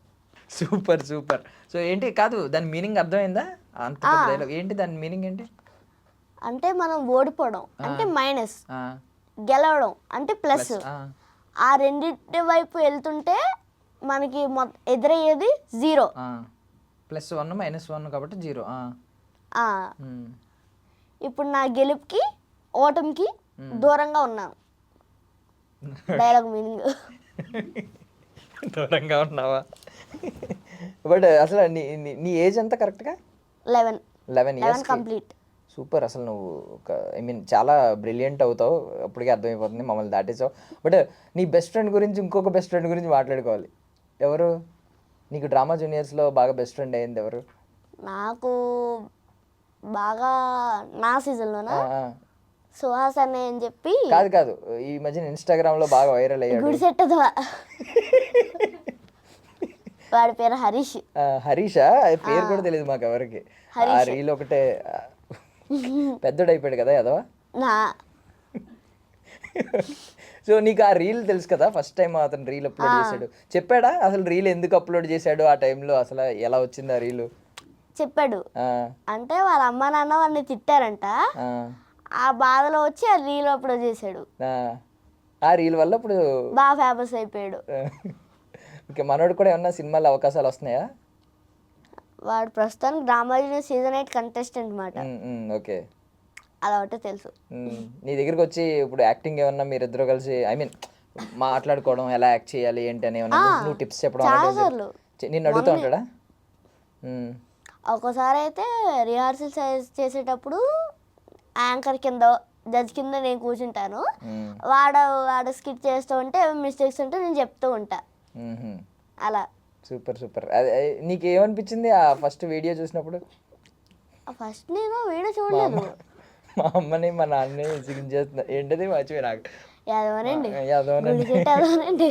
Super super. సో ఏంటి, కాదు దాని మీనింగ్ అర్థమైందా? అంత డైలాగ్ ఏంటి, దాని మీనింగ్ ఏంటి? అంటే మనం ఓడిపోవడం అంటే మైనస్, గెలవడం అంటే ప్లస్. ఆ రెండింటి వైపు వెళ్తుంటే మనకి ఎదురయ్యేది 0. +1 -1 కాబట్టి 0. ఇప్పుడు నా గెలుపుకి ఓటమికి దూరంగా ఉన్నాను. Dialogue meaning. దూరంగా ఉన్నావా? బట్ అసలు నీ ఏజ్ ఎంత కరెక్ట్గా? 11 ఇయర్స్ కంప్లీట్. సూపర్. అసలు నువ్వు చాలా బ్రిలియంట్ అవుతావు, అప్పటికే అర్థమైపోతుంది, మమ్మల్ని దాటేసావు. బట్ నీ బెస్ట్ ఫ్రెండ్ గురించి, ఇంకొక బెస్ట్ ఫ్రెండ్ గురించి మాట్లాడుకోవాలి. ఎవరు నీకు డ్రామా జూనియర్స్లో బాగా బెస్ట్ ఫ్రెండ్ అయ్యింది ఎవరు? నాకు బాగా నా సీజన్లోనా సుహాస్ అనే అని చెప్పి. కాదు, ఈ మధ్యన ఇన్స్టాగ్రామ్లో బాగా వైరల్ అయ్యాడు. గుడిసెట్టదు వాడి పేరు హరీష్. హరీషా? పేరు కూడా తెలియదు మాకు ఎవరికి. ఆ రీల్ ఒకటే పెద్దోడు అయిపోయాడు కదా అదవా. సో నీకు ఆ రీల్ తెలుసు కదా, ఫస్ట్ టైం అతను రీల్ అప్లోడ్ చేశాడు. చెప్పాడా అసలు రీల్ ఎందుకు అప్లోడ్ చేశాడు, ఆ టైంలో అసలు ఎలా వచ్చింది ఆ రీల్? చెప్పాడు. అంటే వాళ్ళ అమ్మ నాన్న వాడిని తిట్టారంట, ఆ బాధలో వచ్చి ఆ రీల్ అప్లోడ్ చేశాడు. ఆ రీల్ వల్ల ఇప్పుడు బాగా ఫేమస్ అయిపోయాడు. ఓకే, మనోడు కూడా ఏమన్నా సినిమాలో అవకాశాలు వస్తున్నాయా? వాడు ప్రస్తుతానికి డ్రామా జూనియర్ సీజన్ 8 కంటెస్టెంట్ మాట. ఓకే, అలా ఒకటే తెలుసు. నీ దగ్గరికి వచ్చి ఇప్పుడు యాక్టింగ్ ఏమన్నా మీరిద్దరు కలిసి మాట్లాడుకోవడం, ఎలా యాక్ట్ చేయాలి ఏంటి అని ఏమన్నా నువ్వు టిప్స్ చెప్పడం నిన్ను అడుగుతూ ఉంటాడా? ఒక్కోసారి అయితే రిహార్సల్స్ చేసేటప్పుడు యాంకర్ కింద జడ్జ్ కింద నేను కూర్చుంటాను. వాడు స్కిట్ చేస్తూ ఉంటే మిస్టేక్స్ ఉంటే నేను చెప్తూ ఉంటా. అలా సూపర్ సూపర్. అదే నీకు ఏమనిపించింది ఆ ఫస్ట్ వీడియో చూసినప్పుడు? ఫస్ట్ నేను వీడియో చూడలేదు. మా అమ్మని మా నాన్నని సింగ్ చేస్తున్నా ఏంటది మర్చిపోయి నాకు. యాదవనండి యాదవనండి. యాదవనండి.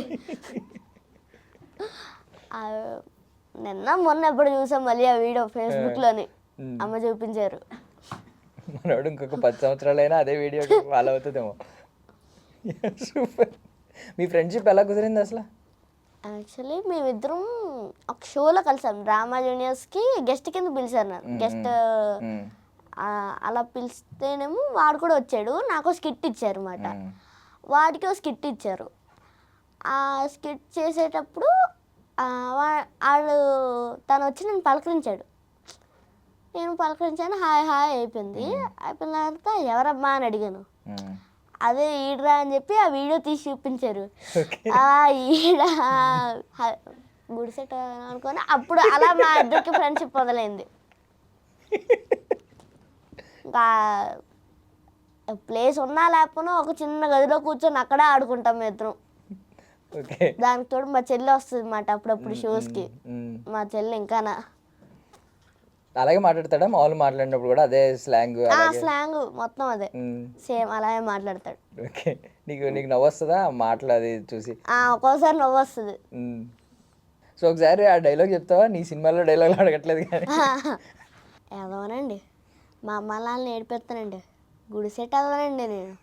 నిన్న మొన్న ఎప్పుడు చూసాం మళ్ళీ ఆ వీడియో ఫేస్బుక్లోని అమ్మ చూపించారు. మనోడు ఇంకొక 10 సంవత్సరాలైనా అదే వీడియో ఫాలో అవుతుందేమో. సూపర్. మీ ఫ్రెండ్షిప్ ఎలా కుదిరింది అసలు? యాక్చువల్లీ మేమిద్దరం ఒక షోలో కలిసాం. డ్రామా జూనియర్స్కి గెస్ట్ కింద పిలిచారు నన్ను. గెస్ట్ అలా పిలిస్తేనేమో వాడు కూడా వచ్చాడు. నాకు స్కిట్ ఇచ్చారు అన్నమాట. వాడికి స్కిట్ ఇచ్చారు. ఆ స్కిట్ చేసేటప్పుడు వాడు తను వచ్చి నన్ను పలకరించాడు. నేను పలకరించాను. హాయ్ హాయ్ అయిపోయింది. అయిపోయిన తర్వాత ఎవరమ్మా అని అడిగాను. అదే ఈడ్రా అని చెప్పి ఆ వీడియో తీసి చూపించారు. ఈడ గుడిసెట్ అనుకొని అప్పుడు అలా మా ఇద్దరికి ఫ్రెండ్షిప్ మొదలైంది. ఇంకా ప్లేస్ ఉన్నా లేకపోయినా ఒక చిన్న గదిలో కూర్చొని అక్కడే ఆడుకుంటాం మేము ఇద్దరం. దానికి తోడు మా చెల్లి వస్తుంది అన్నమాట అప్పుడప్పుడు షోస్కి. మా చెల్లి ఇంకానా అలాగే మాట్లాడతాడా? మామూలు మాట్లాడినప్పుడు కూడా అదే స్లాంగ్? స్లాంగ్ మొత్తం అదే సేమ్ అలాగే మాట్లాడతాడు. ఓకే. నీకు నవ్వు వస్తుందా మాటలు అది చూసి? ఒక్కోసారి నవ్వు వస్తుంది. సో ఒకసారి ఆ డైలాగ్ చెప్తావా? నీ సినిమాలో డైలాగ్ అడగట్లేదు కానీ. ఏదోనండి మా అమ్మ నాన్నని ఏడిపిస్తానండి. గుడిసెట్ అదనండి నేను.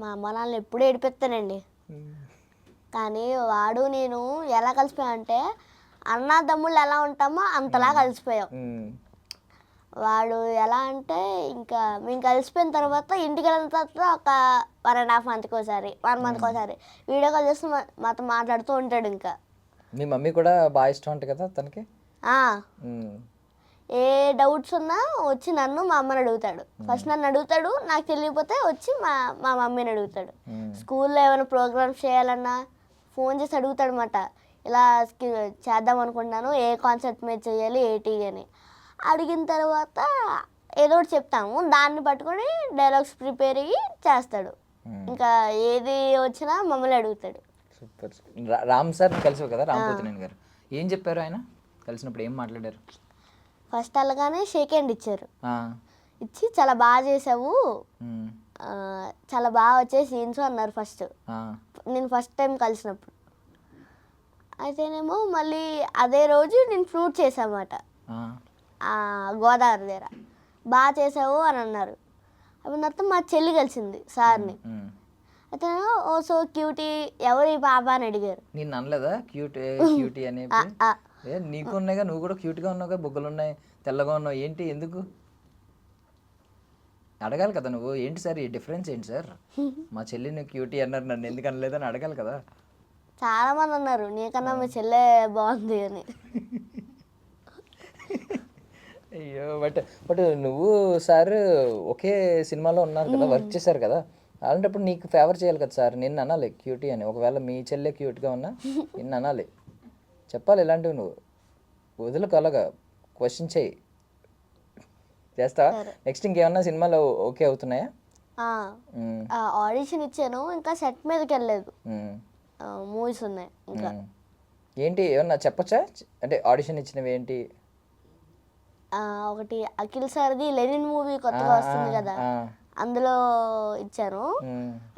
మా అమ్మ నాన్నని ఎప్పుడు ఏడిపిస్తానండి. కానీ వాడు నేను ఎలా కలిసిపోయామంటే అన్న తమ్ముళ్ళు ఎలా ఉంటామో అంతలా కలిసిపోయాం. వాడు ఎలా అంటే ఇంకా మేము కలిసిపోయిన తర్వాత ఇంటికి వెళ్ళిన తర్వాత ఒక 1.5 మంత్కి ఒకసారి 1 మంత్కి ఒకసారి వీడియో కాల్ చేస్తూ మాతో మాట్లాడుతూ ఉంటాడు. ఇంకా మీ మమ్మీ కూడా బాగా ఇష్టం ఉంటుంది కదా తనకి? ఏ డౌట్స్ ఉన్నా వచ్చి నన్ను మా అమ్మని అడుగుతాడు. ఫస్ట్ నన్ను అడుగుతాడు. నాకు తెలియకపోతే వచ్చి మా మమ్మీని అడుగుతాడు. స్కూల్లో ఏమైనా ప్రోగ్రామ్స్ చేయాలన్నా ఫోన్ చేసి అడుగుతాడు అన్నమాట. ఇలా చేద్దాం అనుకుంటున్నాను, ఏ కాన్సెప్ట్ మీద చేయాలి ఏంటి అని అడిగిన తర్వాత ఏదో ఒకటి చెప్తాము. దాన్ని పట్టుకొని డైలాగ్స్ ప్రిపేర్ అయ్యి చేస్తాడు. ఇంకా ఏది వచ్చినా మమ్మల్ని అడుగుతాడు. సూపర్. రామ్ సార్ కలిసావు కదా, రాంపోతినేని గారు, ఏం చెప్పారు ఆయన కలిసినప్పుడు? ఏం మాట్లాడారు? ఫస్ట్ అలాగానే షేక్ హ్యాండ్ ఇచ్చారు. ఇచ్చి చాలా బాగా చేసావు, చాలా బాగా వచ్చే సీన్స్ అన్నారు ఫస్ట్. నేను ఫస్ట్ టైం కలిసినప్పుడు అయితేనేమో మళ్ళీ అదే రోజు నేను ఫ్రూట్ చేసామాట గోదావరి దగ్గర. బాగా చేసావు అని అన్నారు. అప్పుడు తర్వాత మా చెల్లి కలిసింది సార్ని. అయితే ఓ సో క్యూటీ ఎవరు ఈ పాప అని అడిగారు. నేను అనలేదా క్యూటీ అని? నీకు ఉన్నాయిగా, నువ్వు కూడా క్యూట్గా ఉన్నావుగా, బుగ్గలు ఉన్నాయి, తెల్లగా ఉన్నావు, ఏంటి ఎందుకు అడగాలి కదా నువ్వు? ఏంటి సార్ ఈ డిఫరెన్స్ ఏంటి సార్? మా చెల్లిని క్యూటీ అన్నారు, నన్ను ఎందుకు అనలేదని అడగాలి కదా. చాలా మంది అన్నారు నీకన్నా మీ చెల్లె బాగుంది అని. అయ్యో, బట్ నువ్వు సార్ ఒకే సినిమాలో ఉన్నారు కదా, వర్క్ చేశారు కదా, అలాంటప్పుడు నీకు ఫేవర్ చేయాలి కదా సార్. నిన్ను అనాలి క్యూటీ అని. ఒకవేళ మీ చెల్లె క్యూట్గా ఉన్నా నిన్ను అనాలి, చెప్పాలి. ఇలాంటివి నువ్వు వదులకు, అలాగా క్వశ్చన్ చేయి. చేస్తావా? నెక్స్ట్ ఇంకేమన్నా సినిమాలో ఓకే అవుతున్నాయా? ఆడిషన్ ఇచ్చాను, ఇంకా సెట్ మీదకి వెళ్ళలేదు. మూవీస్ ఉన్నాయి ఇంకా. ఏంటి ఏమన్నా చెప్పచ్చా? అంటే ఆడిషన్ ఇచ్చినవి ఏంటి? ఒకటి అఖిల్ సార్ది లెనిన్ మూవీ కొత్తగా వస్తుంది కదా, అందులో ఇచ్చాను.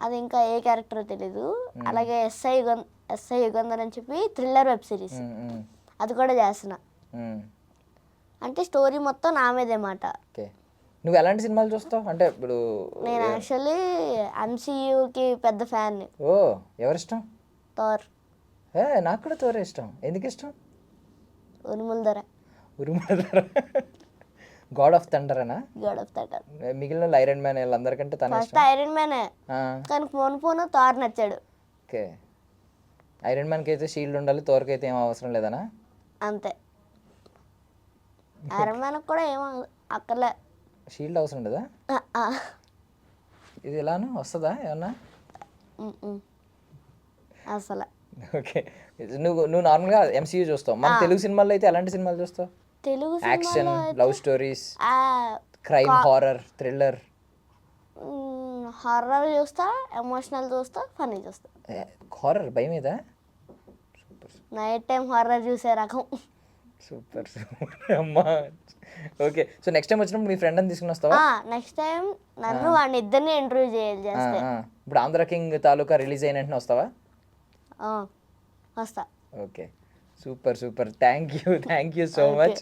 అది ఇంకా ఏ క్యారెక్టర్ తెలీదు. అలాగే ఎస్ఐ యుగంధర్ అని చెప్పి థ్రిల్లర్ వెబ్ సిరీస్, అది కూడా చేస్తున్నా. అంటే స్టోరీ మొత్తం నా మీదే మాట. నువ్వు ఎలాంటి సినిమాలు చూస్తావు? అంటే ఇప్పుడు నేను యాక్చువల్లీ MCUకి పెద్ద ఫ్యాన్. ఓ, ఎవరిష్టం? థోర్. నాకు కూడా థోర్ ఇష్టం. ఎందుకు ఇష్టం? ఉరుముల ధర గాడ్ ఆఫ్ థండర్ అనా? God of thunder. మిగిలిన ఐరన్ మ్యాన్ వీళ్ళందరికంటే తన ఫస్ట్ ఐరన్ మ్యానే, కానీ పోను థోర్ నచ్చాడు. ఓకే. ఐరన్ మ్యాన్కి అయితే షీల్డ్ ఉండాలి, థోర్కి అయితే ఏం అవసరం లేదనా? అంతే. ఐరన్ మ్యాన్ కూడా ఏమో అక్కర్లే, షీల్డ్ అవసరం ఉండదా? ఇది ఎలాను వస్తుందా ఏమన్నా? అసలు ఓకే. నువ్వు నార్మల్గా MCU చూస్తావు. మన తెలుగు సినిమాల్లో అయితే ఎలాంటి సినిమాలు చూస్తావు? తెలుగు యాక్షన్, లవ్ స్టోరీస్, సినిమాలో క్రైమ్, హారర్, థ్రిల్లర్? హారర్ చూస్తా, ఎమోషనల్ చూస్తా, ఫన్నీ చూస్తా. హారర్ భయం మీద? నైట్ టైం హారర్ చూసే రకం. సూపర్ సూపర్ అమ్మా. ఓకే, సో నెక్స్ట్ టైం వచ్చినప్పుడు మీ ఫ్రెండ్ అని తీసుకుని వస్తావా? నెక్స్ట్ టైం నన్ను వాడిని ఇద్దరిని ఇంటర్వ్యూ చేస్తే ఇప్పుడు ఆంధ్ర కింగ్ తాలూకా రిలీజ్ అయిన వెంటనే వస్తావా? వస్తా. Okay, super super. Thank you so much.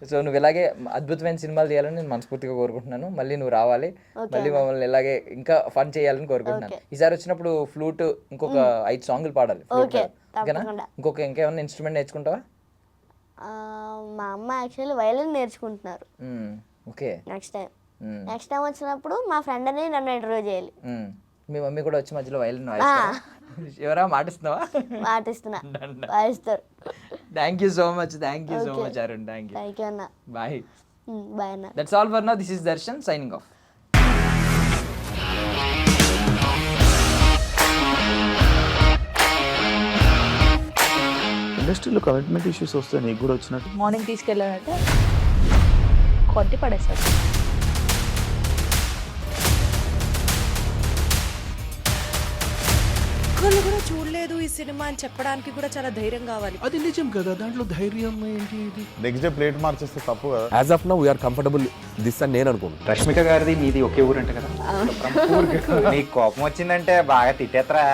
So నువ్వు ఇలాగే అద్భుతమైన సినిమాలు తీయాలని నేను మనస్ఫూర్తిగా కోరుకుంటున్నాను. మళ్ళీ నువ్వు రావాలి, మళ్ళీ మమ్మల్ని ఇలాగే ఇంకా ఫన్ చేయాలని కోరుకుంటున్నాను. ఈసారి వచ్చినప్పుడు ఫ్లూట్ ఇంకొక 5 సాంగ్లు పాడాలి. ఓకేనా? ఇంకేమన్నా ఇన్స్ట్రుమెంట్ నేర్చుకుంటావా? మా అమ్మ యాక్చువల్లీ వైలిన్ నేర్చుకుంటున్నారు. ఓకే, నెక్స్ట్ టైం వచ్చినప్పుడు మా ఫ్రెండ్ అని నన్ను ఇంటర్వ్యూ చేయాలి. మీ మమ్మీ కూడా వచ్చి మధ్యలో వైలిన్ ఎవరా మాటిస్తున్నావా? మాటిస్తున్నా, వాయిస్తారు. Thank you so much Arun. Thank you అన్న. బాయ్. బాయ్ అన్న. That's all for now. This is Darshan signing off. ఇండస్ట్రీలో కమిట్మెంట్ ఇష్యూస్ వస్తే నీకు కూడా వచ్చినట్టు? మార్నింగ్ తీసుకెళ్ళాడంటే కొట్టి పడేస్తాడు. ఒక్కళ్ళు కూడా చూడలేదు ఈ సినిమా అని చెప్పడానికి కూడా చాలా ధైర్యం కావాలి. అది నిజం కదా, దాంట్లో ధైర్యం ఏంటి? ఇది నెక్స్ట్ డే ప్లేట్ మార్చేస్తే తప్పు కదా. As of now we are comfortable this అని నేను అనుకుంటున్నాను. రష్మిక గారిది మీది ఒకే ఊరంట కదా? నీకు కోపం వచ్చిందంటే బాగా తిట్టేత్తరా?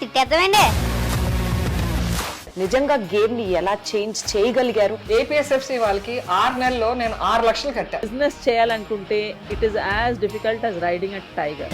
తిట్టేద్దామండి. నిజంగా గేమ్ ని ఎలా చేంజ్ చేయగలిగారు? ఏపీఎస్ఎఫ్సి వాళ్ళకి 6 నెలల్లో నేను 6 లక్షలు కట్టా. బిజినెస్ చేయాలనుకుంటే it is as difficult as riding a tiger.